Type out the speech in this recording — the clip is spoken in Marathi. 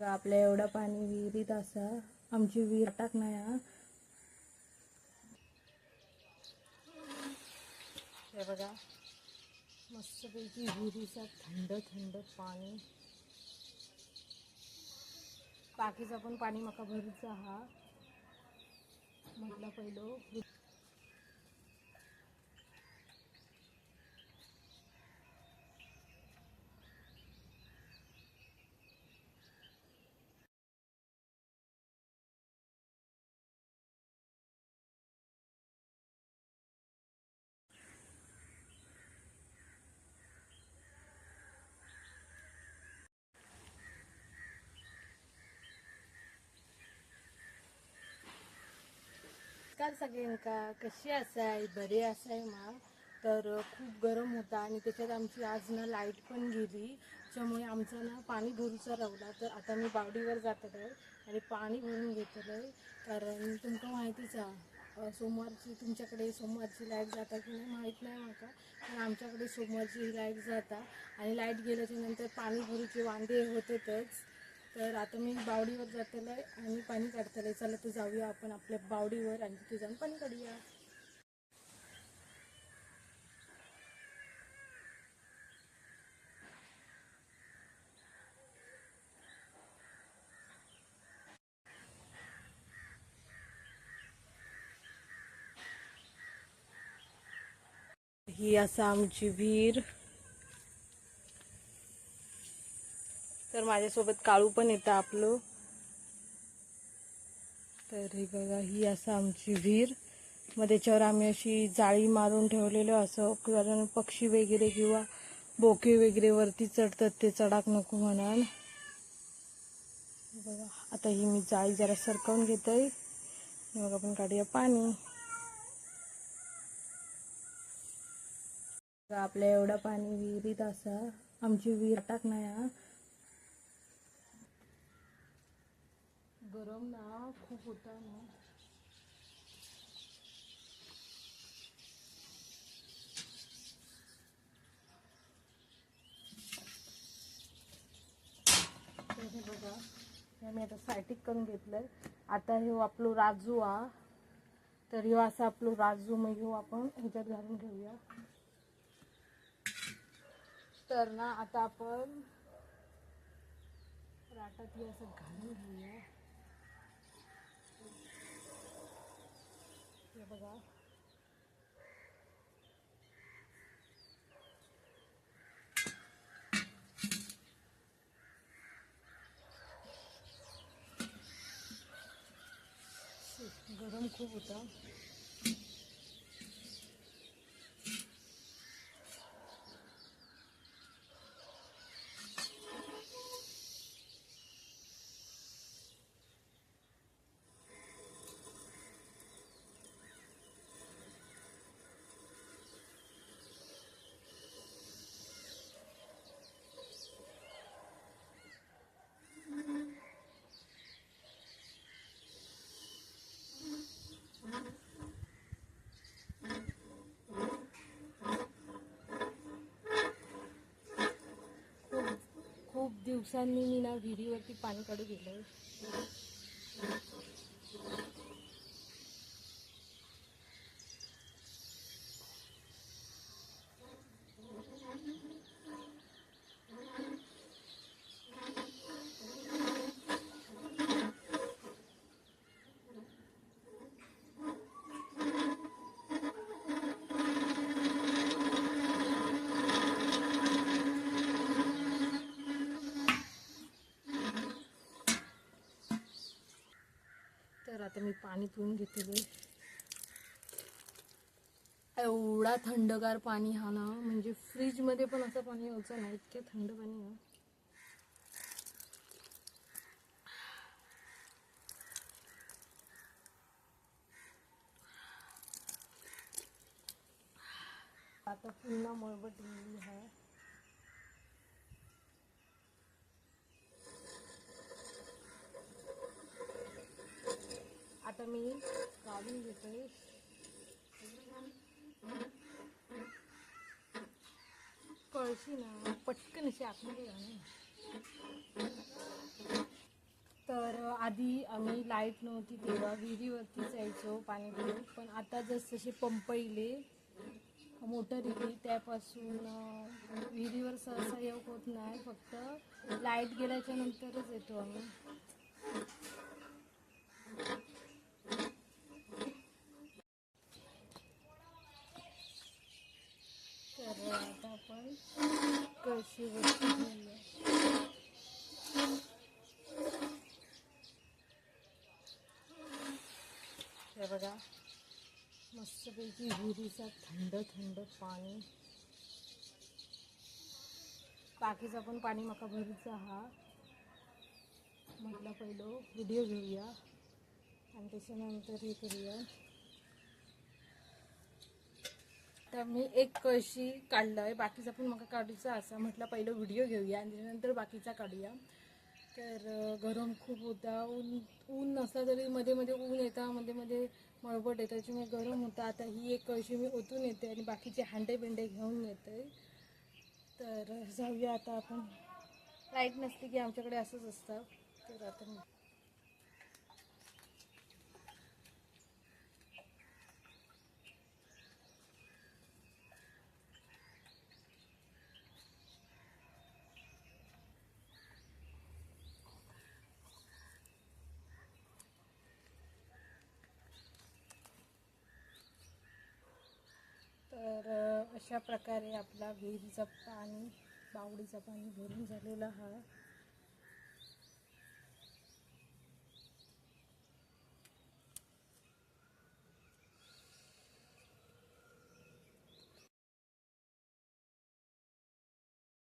आपल्या एवढं पाणी विहिरीत असा आमची विहीर टाक नाही हा. हे बघा मस्तपैकी विहिरीचा थंड थंड पाणी. बाकीचा पण पाणी मका भरीचा हा म्हटलं पहिलं. नमस्कार सगळ्यांका, कशी असाय? बरे असाय मा? तर खूप गरम होता आणि त्याच्यात आमची आज ना लाईट पण गेली, त्याच्यामुळे आमचं ना पाणी भरूचा राहिला. तर आता मी बावडीवर जात आहे आणि पाणी भरून घेतलं आहे. कारण तुमका माहितीच आहे सोमवारची तुमच्याकडे सोमवारची लाईट जाता की नाही माहीत नाही माका, पण आमच्याकडे सोमवारची लाईट जाता आणि लाईट गेल्याच्या नंतर पाणी भरूचे वांदे होतेच. तर आता मी बावडीवर जातलं आहे आणि पाणी काढतलं आहे. चला तर जाऊया आपण आपल्या बावडीवर आणि तिथे जाऊन पाणी काढूया. ही असा आमची विहीर. तर माझ्यासोबत काळू पण येतं आपलं. तर हे बघा ही असं आमची विहीर. मग त्याच्यावर आम्ही अशी जाळी मारून ठेवलेलं असं, कारण पक्षी वगैरे किंवा बोके वगैरे वरती चढतात, ते चढाक नको म्हणून. बघा आता ही मी जाळी जरा सरकवून घेतोय. मग आपण काढूया पाणी. आपल्या एवढं पाणी विहिरीत असा आमची विहीर टाक नाही हा. गरम ना खूप होता ना. हे बघा हे मी आता सायटिक करून घेतलंय. आता हे आपलं राजू हा. तर ह्यो असा आपलं राजू, मग ह्यो आपण ह्याच्यात घालून घेऊया. तर ना आता आपण राटात हे असं घालून घेऊया. हे बघा गरम खूप होता. खूप दिवसांनी मी ना विहिरीवरती पाणी काढू गेलं. तर आता मी पाणी पिऊन घेतले. एवढा थंडगार पाणी हा ना, म्हणजे फ्रीजमध्ये पण असं पाणी यायचं नाही, इतके थंड पाणी आहे. आता पुन्हा मळबट गेली आहे. आता मी काढून घेतोय. कळशी ना पटकन अशी आतमध्ये घालून. आधी आम्ही लाईट नव्हती तेव्हा विहिरीवरतीच यायचो पाणी घेऊन, पण आता जसजसे पंप इले मोटर इली त्यापासून विहिरीवर सहसा योग होत नाही, फक्त लाईट गेल्याच्या नंतरच येतो आम्ही. तर आता आपण कळशी वरती घेऊया. हे बघा मस्तपैकी विहिरीचा थंड थंड पाणी. बाकीचा पण पाणी मका भरूचा हा. म्हटलं पहिलं व्हिडिओ घेऊया आणि त्याच्यानंतर हे करूया. तर मी एक कळशी काढलं आहे, बाकीचा पण मका काढूचा असा. म्हटलं पहिलं व्हिडिओ घेऊया आणि त्याच्यानंतर बाकीचा काढूया. तर गरम खूप होता, ऊन नसला तरी मध्ये मध्ये ऊन येतं, मध्ये मध्ये मळबट येतं, त्याच्यामुळे गरम होता. आता ही एक कळशी मी ओतून येते आणि बाकीचे हांडे बिंडे घेऊन येते. तर जाऊया आता आपण. लाईट नसली की आमच्याकडे असंच असतं. तर आता अशा प्रकारे आपला विहिरीचं पाणी, बावडीचं पाणी भरून झालेलं आहे.